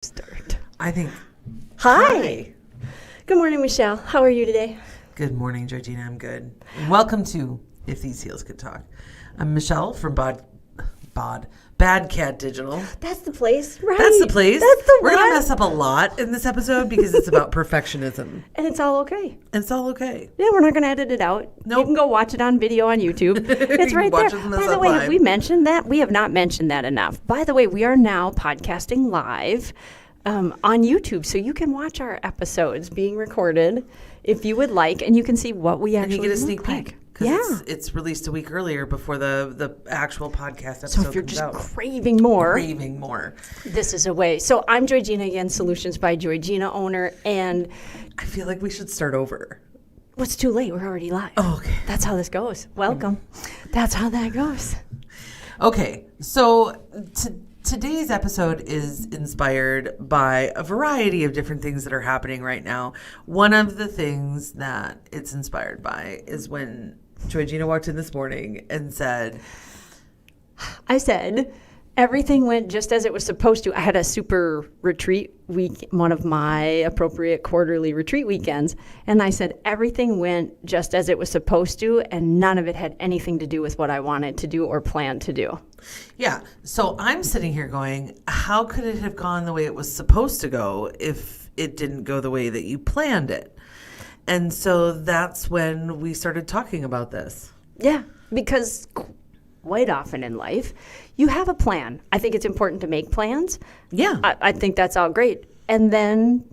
Start. I think. Hi. Good morning, Michelle. How are you today? Good morning, JoyGenea. I'm good. Welcome to If These Heels Could Talk. I'm Michelle from Bad Cat Digital. That's the place, right? That's the place. That's the We're one. going to mess up a lot in this episode because it's about perfectionism. And it's all okay. And it's all okay. Yeah, we're not going to edit it out. Nope. You can go watch it on video on YouTube. It's right watch there. it By the way, have we mentioned that? We have not mentioned that enough. By the way, we are now podcasting live on YouTube, so you can watch our episodes being recorded if you would like, and you can see what we actually And you get a sneak look peek. like. Because Yeah. it's released a week earlier before the actual podcast episode So if you're comes just out. craving more, This is a way. So I'm JoyGenea again, Solutions by JoyGenea owner, and I feel like we should start over. what's too late? We're already live. Oh, okay. That's how this goes. Welcome. That's how that goes. Okay, so today's episode is inspired by a variety of different things that are happening right now. One of the things that it's inspired by is when JoyGenea walked in this morning and said, I said everything went just as it was supposed to. I had a super retreat week, one of my appropriate quarterly retreat weekends, and I said everything went just as it was supposed to, and none of it had anything to do with what I wanted to do or planned to do. yeah. So I'm sitting here going, how could it have gone the way it was supposed to go if it didn't go the way that you planned it? And so that's when we started talking about this. Yeah, because quite often in life, you have a plan. I think it's important to make plans. Yeah. I think that's all great. And then,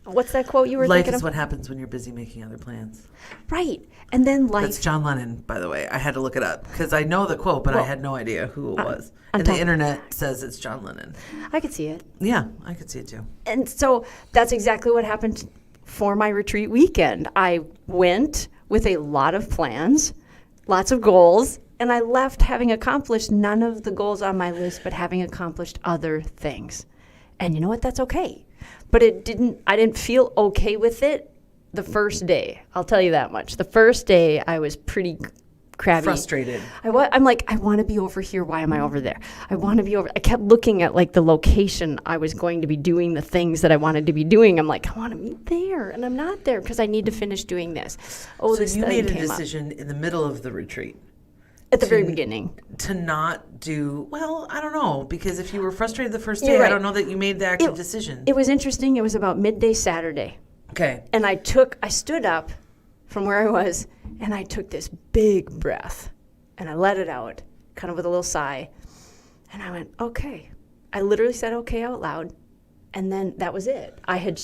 what's that quote you were Life thinking is of? what happens when you're busy making other plans. Right. And then life. That's John Lennon, by the way. I had to look it up because I know the quote, but I had no idea who it was. And the internet says it's John Lennon. I could see it. Yeah, I could see it too. And so that's exactly what happened for my retreat weekend. I went with a lot of plans, lots of goals, and I left having accomplished none of the goals on my list, but having accomplished other things. And you know what? That's okay. But I didn't feel okay with it the first day. I'll tell you that much. The first day I was pretty crabby. Frustrated. I'm like, I want to be over here. Why am I over there? I want to be over. I kept looking at like the location I was going to be doing the things that I wanted to be doing. I'm like, I want to be there, and I'm not there because I need to finish doing this. Oh, So this you thing made a came up decision in the middle of the retreat at the very beginning. to not do, well, I don't know, because if you were frustrated the first day, You're right. I don't know that you made the active decision. It was interesting. It was about midday Saturday, Okay. and I stood up from where I was, and I took this big breath, and I let it out, kind of with a little sigh, and I went, okay. I literally said okay out loud, and then that was it. I had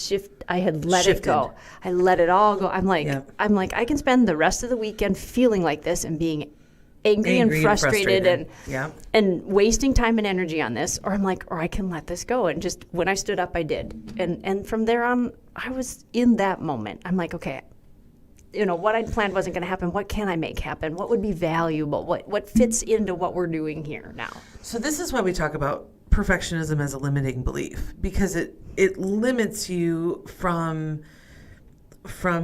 let it go. I let it all go. I'm like, I can spend the rest of the weekend feeling like this and being angry and frustrated and wasting time and energy on this, or I can let this go. And just when I stood up, I did. And from there on, I was in that moment. I'm like, okay, what I'd planned wasn't going to happen. What can I make happen? What would be valuable? What fits into what we're doing here now? So this is why we talk about perfectionism as a limiting belief, because it limits you from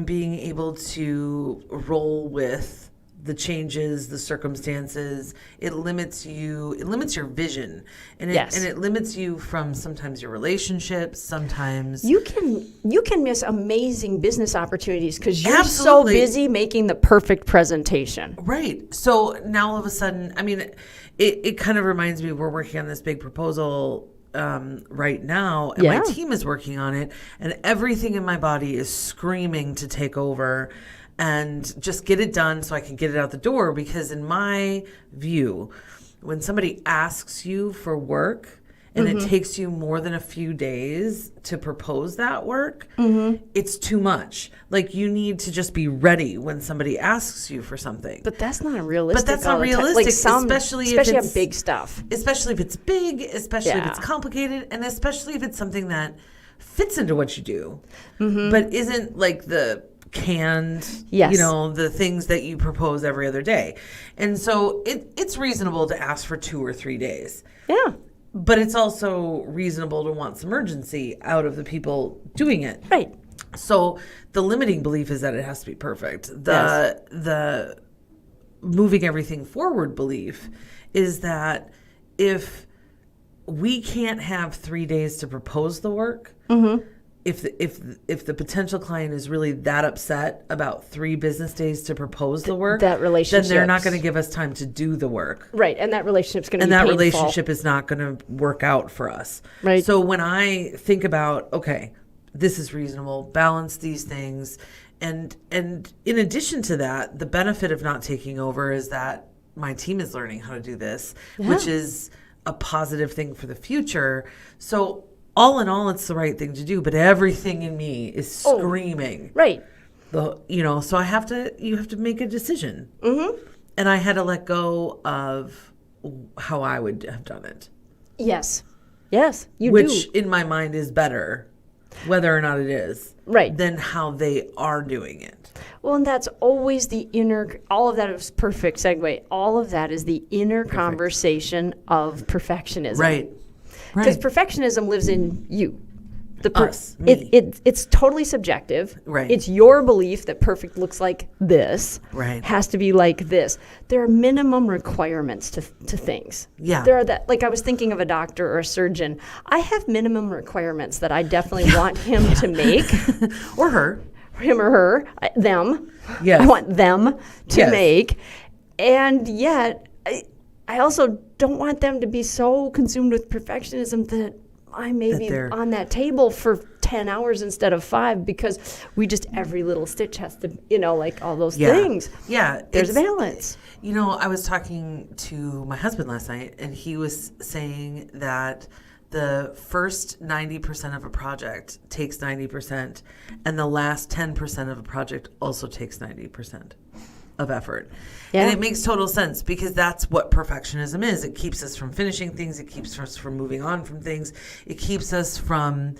being able to roll with the changes, the circumstances. It limits your vision, and it limits you from sometimes your relationships. Sometimes you can miss amazing business opportunities because you're so busy making the perfect presentation. Right. So now all of a sudden, I mean, it kind of reminds me, we're working on this big proposal right now, and my team is working on it, and everything in my body is screaming to take over and just get it done so I can get it out the door. Because in my view, when somebody asks you for work and it takes you more than a few days to propose that work, it's too much. Like, you need to just be ready when somebody asks you for something. But that's not realistic. But that's not realistic, especially if it's on big stuff. Especially if it's big, especially if it's complicated, and especially if it's something that fits into what you do, but isn't like the canned, the things that you propose every other day. And so it's reasonable to ask for 2 or 3 days. Yeah. But it's also reasonable to want some urgency out of the people doing it. Right. So the limiting belief is that it has to be perfect. The moving everything forward belief is that if we can't have 3 days to propose the work. If the potential client is really that upset about 3 business days to propose the work, that relationship, then they're not going to give us time to do the work. Right. And that relationship's going to And be that painful. relationship is not going to work out for us. Right. So when I think about, okay, this is reasonable, balance these things. And in addition to that, the benefit of not taking over is that my team is learning how to do this, which is a positive thing for the future. So all in all, it's the right thing to do, but everything in me is screaming. Right. So you have to make a decision. And I had to let go of how I would have done it. Yes. Yes, you do. Which in my mind is better, whether or not it is. Right. Than how they are doing it. Well, and that's always the inner, all of that is perfect segue. All of that is the inner conversation of perfectionism. Right. Because perfectionism lives in you. Us, me. It's totally subjective. Right. It's your belief that perfect looks like this. Right. Has to be like this. There are minimum requirements to things. Yeah. There are that, like I was thinking of a doctor or a surgeon. I have minimum requirements that I definitely want him to make. Or her. Him or her. Them. Yes. I want them to Yes. make. And yet, I also don't want them to be so consumed with perfectionism that I may be on that table for 10 hours instead of 5 because every little stitch has to, like all those things. Yeah. There's a balance. I was talking to my husband last night, and he was saying that the first 90% of a project takes 90%, and the last 10% of a project also takes 90% of effort. Yeah. And it makes total sense because that's what perfectionism is. It keeps us from finishing things. It keeps us from moving on from things. It keeps us from,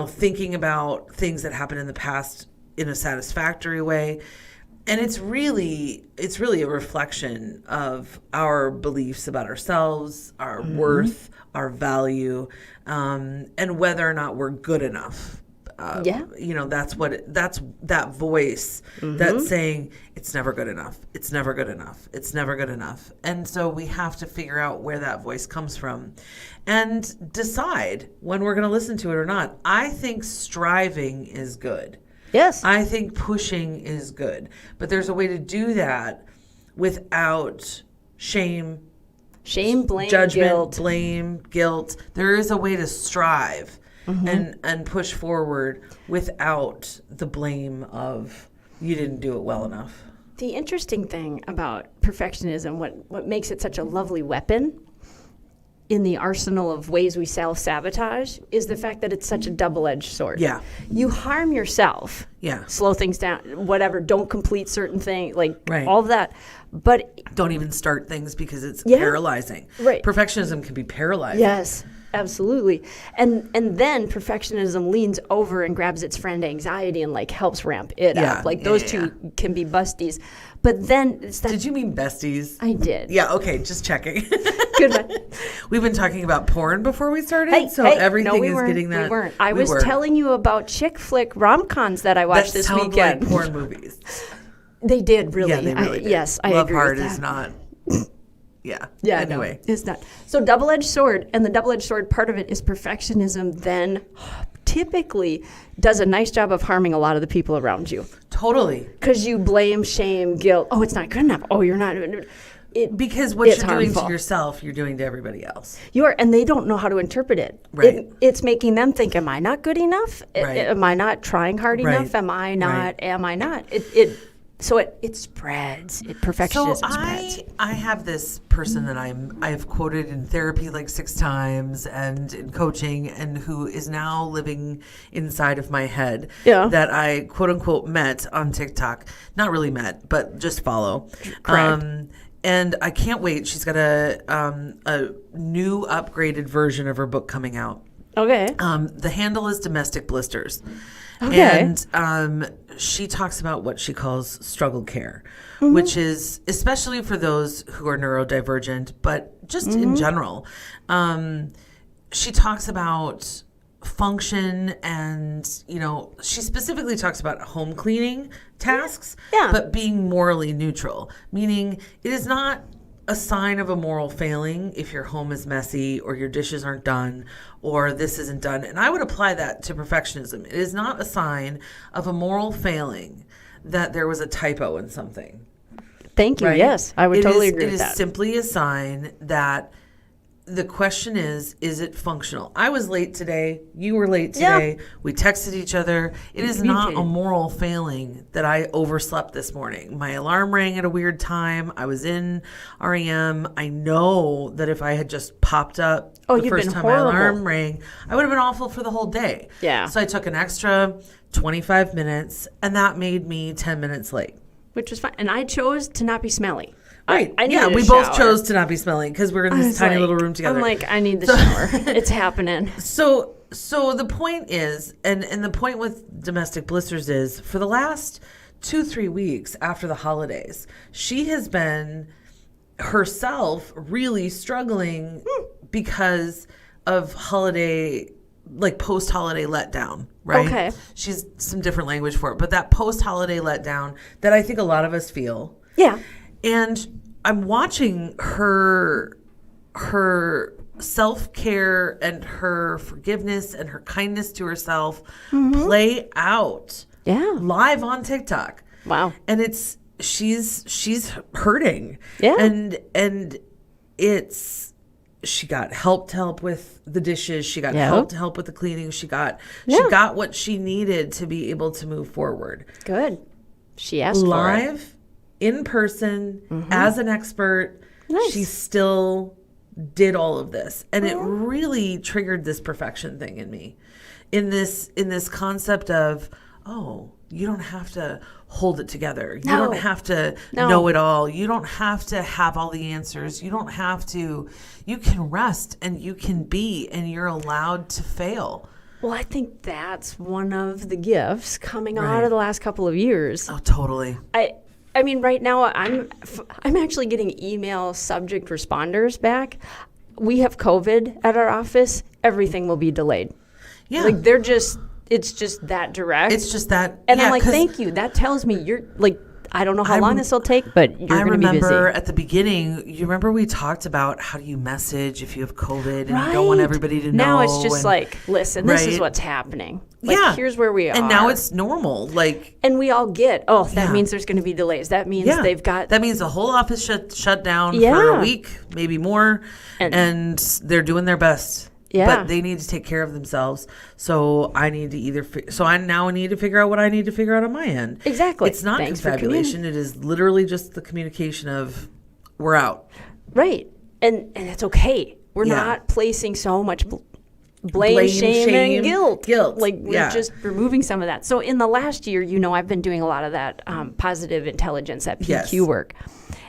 thinking about things that happened in the past in a satisfactory way. And it's really a reflection of our beliefs about ourselves, our worth, our value, and whether or not we're good enough. That's that voice that's saying it's never good enough. It's never good enough. It's never good enough. And so we have to figure out where that voice comes from and decide when we're going to listen to it or not. I think striving is good. Yes. I think pushing is good. But there's a way to do that without shame, blame, judgment, guilt. There is a way to strive and push forward without the blame of you didn't do it well enough. The interesting thing about perfectionism, what makes it such a lovely weapon in the arsenal of ways we self-sabotage, is the fact that it's such a double-edged sword. Yeah. You harm yourself. Yeah. Slow things down, whatever, don't complete certain things, Right. all of that. But don't even start things because it's paralyzing. Right. Perfectionism can be paralyzing. yes, absolutely. And then perfectionism leans over and grabs its friend anxiety and helps ramp it up. Those two can be busties. But then it's that. Did you mean besties? I did. Yeah, okay, just checking. Good one. We've been talking about porn before we started, everything is getting that. We weren't. I was telling you about chick flick rom-coms that I watched this weekend. That sound like porn movies. They did, really. Yeah, they really did. Yes, I Love agree Hard with that. is not. Yeah. Yeah, Anyway. no, it's not. So double-edged sword, and the double-edged sword part of it is perfectionism then typically does a nice job of harming a lot of the people around you. Totally. Because you blame, shame, guilt. Oh, it's not good enough. Oh, you're not. Because what you're doing harmful to yourself, you're doing to everybody else. You are, and they don't know how to interpret it. Right. It's making them think, am I not good enough? Right. Am I not trying hard Right. enough? Am I not? Right. Am I not? So it spreads. Perfectionism spreads. I have this person that I've quoted in therapy 6 times and in coaching, and who is now living inside of my head. Yeah. That I quote unquote met on TikTok. Not really met, but just follow. Correct. And I can't wait. She's got a new upgraded version of her book coming out. Okay. The handle is Domestic Blisters. Okay. And she talks about what she calls struggle care, which is especially for those who are neurodivergent, but just in general. She talks about function and, she specifically talks about home cleaning tasks, Yeah. but being morally neutral, meaning it is not a sign of a moral failing if your home is messy or your dishes aren't done or this isn't done. And I would apply that to perfectionism. It is not a sign of a moral failing that there was a typo in something. Thank you. Right? Yes, I would totally agree with that. It is simply a sign that the question is it functional? I was late today. You were late today. Yeah. We texted each other. It is not a moral failing that I overslept this morning. My alarm rang at a weird time. I was in REM. I know that if I had just popped up the first time my alarm rang, I would have been awful for the whole day. Yeah. So I took an extra 25 minutes, and that made me 10 minutes late. Which was fine. And I chose to not be smelly. Right. I we both chose to not be smelling because we're in this tiny little room together. I'm like, I need the shower. It's happening. So the point is, and the point with domestic blisters is, for the last 2-3 weeks after the holidays, she has been herself really struggling because of holiday, like post-holiday letdown, right? Okay. She's some different language for it, but that post-holiday letdown that I think a lot of us feel. Yeah. And I'm watching her self-care and her forgiveness and her kindness to herself play out live on TikTok. Wow. And she's hurting. Yeah. And she got help with the dishes. She got help with the cleaning. She got what she needed to be able to move forward. Good. She asked for it. Live, in person, as an expert, she still did all of this. And it really triggered this perfection thing in me. In this concept of, you don't have to hold it together. You don't have to know it all. You don't have to have all the answers. You don't have to. You can rest and you can be, and you're allowed to fail. Well, I think that's one of the gifts coming out of the last couple of years. Oh, totally. I mean, right now I'm actually getting email subject responders back. We have COVID at our office. Everything will be delayed. Yeah. Like it's just that direct. It's just that. And I'm like, thank you. That tells me you're like, I don't know how long this will take, but you're going to be busy. I remember at the beginning, you remember we talked about how do you message if you have COVID and you don't want everybody to know. Now it's just listen, this is what's happening. Like, here's where we are. And now it's normal. And we all get, that means there's going to be delays. That means that means the whole office shut down for a week, maybe more, and they're doing their best. Yeah. But they need to take care of themselves. So I need to I need to figure out what I need to figure out on my end. Exactly. It's not confabulation. It is literally just the communication of we're out. Right. And it's okay. We're not placing so much blame, shame, and guilt. Like we're just removing some of that. So in the last year, I've been doing a lot of that positive intelligence, that PQ work.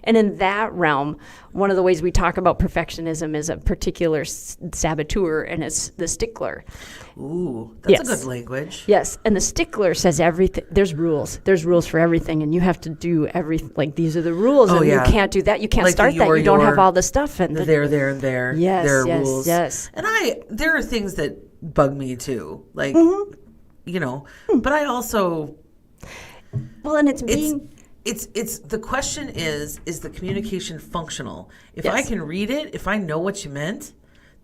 And in that realm, one of the ways we talk about perfectionism is a particular saboteur, and it's the Stickler. Ooh, that's a good language. Yes, and the Stickler says everything. There's rules. There's rules for everything, and you have to do everything. Like, these are the rules, and you can't do that. You can't start that. You don't have all the stuff. And there, and there. Yes, there are yes, rules. yes. And there are things that bug me too. Like, but I also... Well, and it's being... It's the question is the communication functional? If I can read it, if I know what you meant,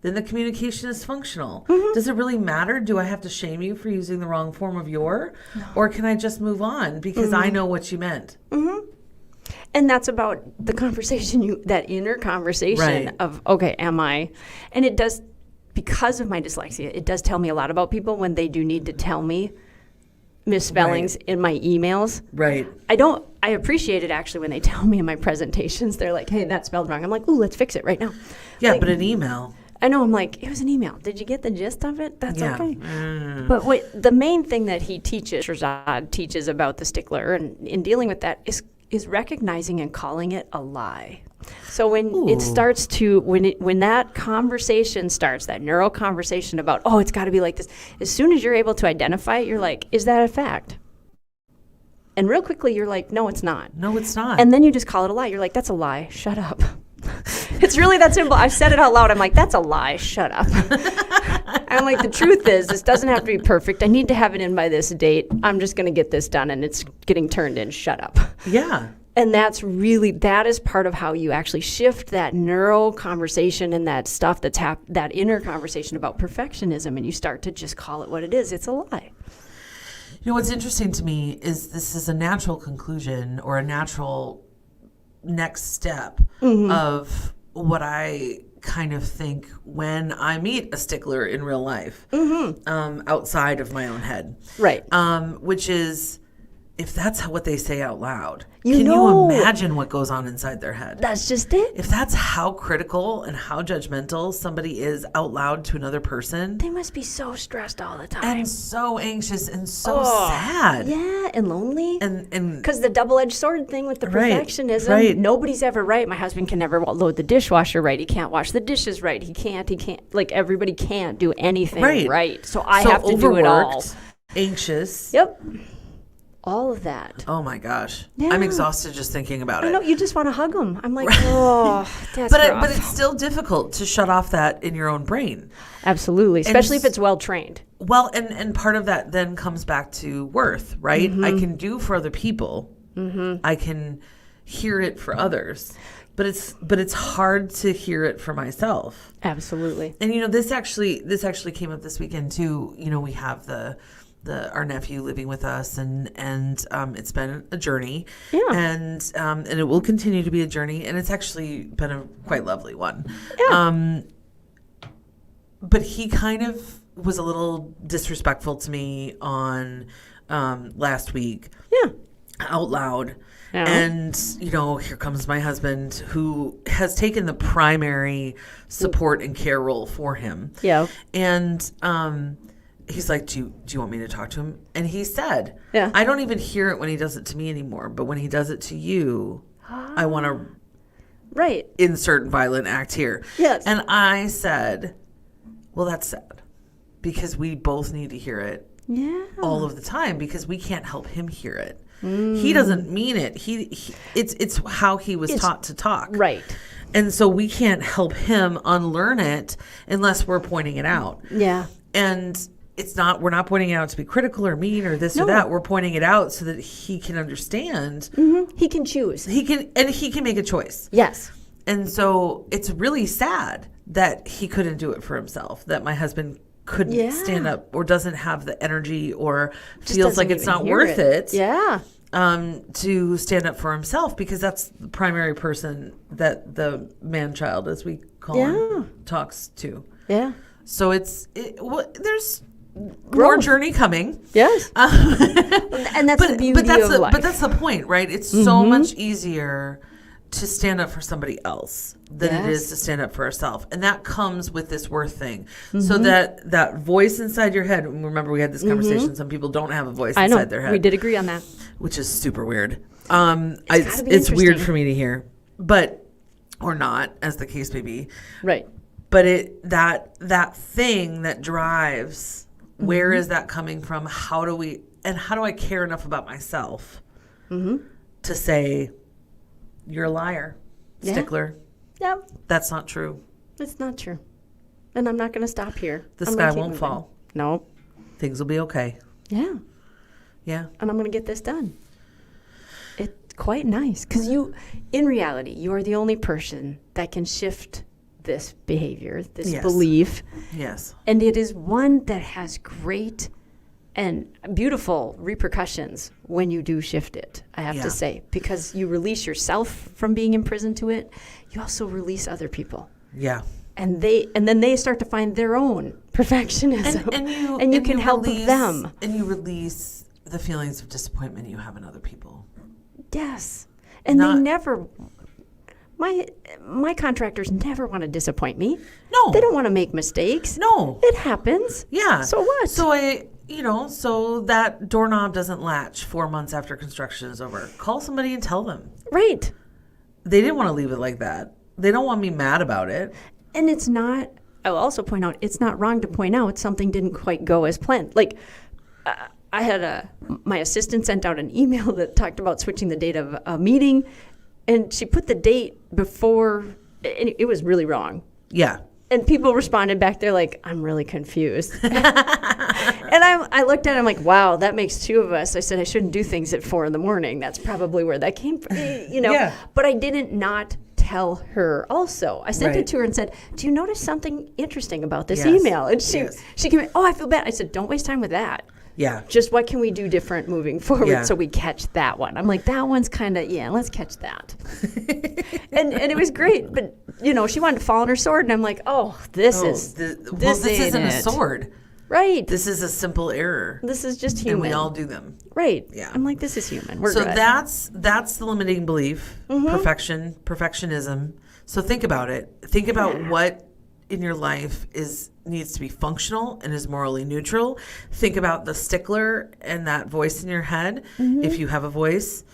then the communication is functional. Does it really matter? Do I have to shame you for using the wrong form of your? No. Or can I just move on because I know what you meant? And that's about the conversation, that inner conversation of, okay, am I? And it does, because of my dyslexia, it does tell me a lot about people when they do need to tell me misspellings in my emails. Right. I appreciate it actually when they tell me in my presentations. They're like, hey, that spelled wrong. I'm like, ooh, let's fix it right now. Yeah, but an email. I know. I'm like, it was an email. Did you get the gist of it? That's okay. But the main thing that he teaches, Shazad teaches about the Stickler and in dealing with that is recognizing and calling it a lie. So when it starts to, when that conversation starts, that neural conversation about, it's got to be like this, as soon as you're able to identify it, you're like, is that a fact? And real quickly, you're like, no, it's not. No, it's not. And then you just call it a lie. You're like, that's a lie. Shut up. It's really that simple. I've said it out loud. I'm like, that's a lie. Shut up. I'm like, the truth is, this doesn't have to be perfect. I need to have it in by this date. I'm just going to get this done, and it's getting turned in. Shut up. Yeah. And that is part of how you actually shift that neuro conversation and that stuff that inner conversation about perfectionism, and you start to just call it what it is. It's a lie. You know, what's interesting to me is this is a natural conclusion or a natural next step of what I kind of think when I meet a stickler in real life, outside of my own head. Right. Which is, if that's what they say out loud, You can know. you imagine what goes on inside their head? That's just it. If that's how critical and how judgmental somebody is out loud to another person, They must be so stressed all the time. and so anxious and so sad. Yeah, and lonely. And Because the double-edged sword thing with the Right, perfectionism, right. nobody's ever right. My husband can never load the dishwasher right. He can't wash the dishes right. He can't. Like, everybody can't do anything right. So I have to do it all. overworked, anxious. Yep. All of that. Oh my gosh. Yeah. I'm exhausted just thinking about I it. know, you just want to hug them. I'm like, oh, that's But rough. but it's still difficult to shut off that in your own brain. Absolutely, especially if it's well-trained. Well, and part of that then comes back to worth, right? I can do for other people. I can hear it for others. But it's hard to hear it for myself. Absolutely. And this actually came up this weekend too. We have our nephew living with us, and it's been a journey, and it will continue to be a journey, and it's actually been a quite lovely one. But he kind of was a little disrespectful to me on last week, out loud. Yeah. And here comes my husband, who has taken the primary support and care role for him. Yeah. And he's like, do you want me to talk to him? And he said, I don't even hear it when he does it to me anymore, but when he does it to you, I want to insert violent act here. Yes. And I said, well, that's sad, because we both need to hear it all of the time, because we can't help him hear it. He doesn't mean it. It's how he was taught to talk. Right. And so we can't help him unlearn it unless we're pointing it out. Yeah. And we're not pointing it out to be critical or mean or this or that. We're pointing it out so that he can understand. He can choose. He can make a choice. Yes. And so it's really sad that he couldn't do it for himself, that my husband couldn't stand up or doesn't have the energy or feels like it's not worth it. Yeah. To stand up for himself, because that's the primary person that the man-child, as we call him, talks to. Yeah. So there's more journey coming. Yes. And that's the beauty of life. But that's the point, right? It's so much easier to stand up for somebody else than it is to stand up for ourselves. And that comes with this worth thing. So that voice inside your head, remember we had this conversation, some people don't have a voice inside their head. We did agree on that. Which is super weird. It's it's weird for me to hear. Or not, as the case may be. Right. But that thing that drives, where is that coming from? How do I care enough about myself to say, you're a liar, Stickler. Yeah. That's not true. It's not true. And I'm not going to stop here. The sky won't fall. No. Things will be okay. Yeah. Yeah. And I'm going to get this done. It's quite nice, because in reality, you are the only person that can shift this behavior, this belief. Yes. And it is one that has great and beautiful repercussions when you do shift it, I have to say, because you release yourself from being imprisoned to it. You also release other people. Yeah. And then they start to find their own perfectionism. And you can help them. And you release the feelings of disappointment you have in other people. Yes. And they never... My contractors never want to disappoint me. No. They don't want to make mistakes. No. It happens. Yeah. So what? So that doorknob doesn't latch 4 months after construction is over. Call somebody and tell them. Right. They didn't want to leave it like that. They don't want me mad about it. And it's not, I will also point out, it's not wrong to point out something didn't quite go as planned. Like, I had my assistant sent out an email that talked about switching the date of a meeting, and she put the date before, and it was really wrong. Yeah. And people responded back, they're like, I'm really confused. And I looked at it, I'm like, wow, that makes two of us. I said, I shouldn't do things at 4 a.m. That's probably where that came from, Yeah. But I didn't not tell her also. I sent Right. it to her and said, do you notice something interesting about this Yes. email? And Yes. she came in, oh, I feel bad. I said, don't waste time with that. Yeah. Just what can we do different moving forward Yeah. so we catch that one? I'm like, that one's kind of, let's catch that. and it was great. But, she wanted to fall on her sword. And I'm like, oh, this This ain't isn't a it. sword. Right. This is a simple error. This is just human. And we all do them. Right. Yeah. I'm like, this is human. We're So good. that's the limiting belief, perfectionism. So think about it. Think about what in your life needs to be functional and is morally neutral. Think about the stickler and that voice in your head, if you have a voice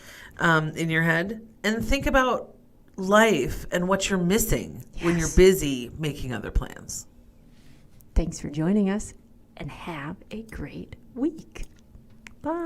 in your head. And think about life and what you're missing when you're busy making other plans. Thanks for joining us, and have a great week.